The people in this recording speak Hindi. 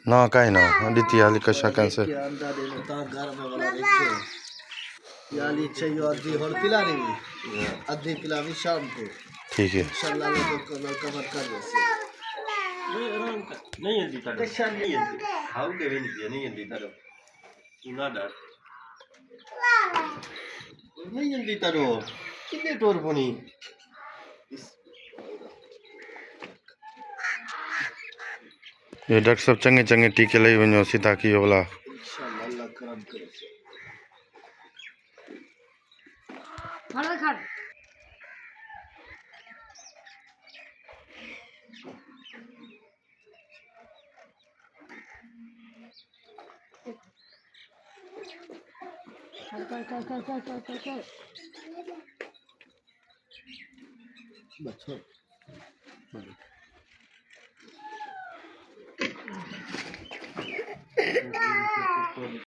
ना कहीं ना दीती वाली कशा कैंसर याली चाहिए आधी और पिला नहीं आधी पिलानी शाम को ठीक है इंशाल्लाह लोग कवर कर देंगे नहीं जल्दी तारो नहीं जल्दी हाउ के भी नहीं जल्दी तारो ना डर नहीं जल्दी तारो कितने टोर पोनी ये डॉक्टर साहब चंगे चंगे टीके लई वञो सी ताकि ये वाला इंशाल्लाह अल्लाह करम करे बच्चों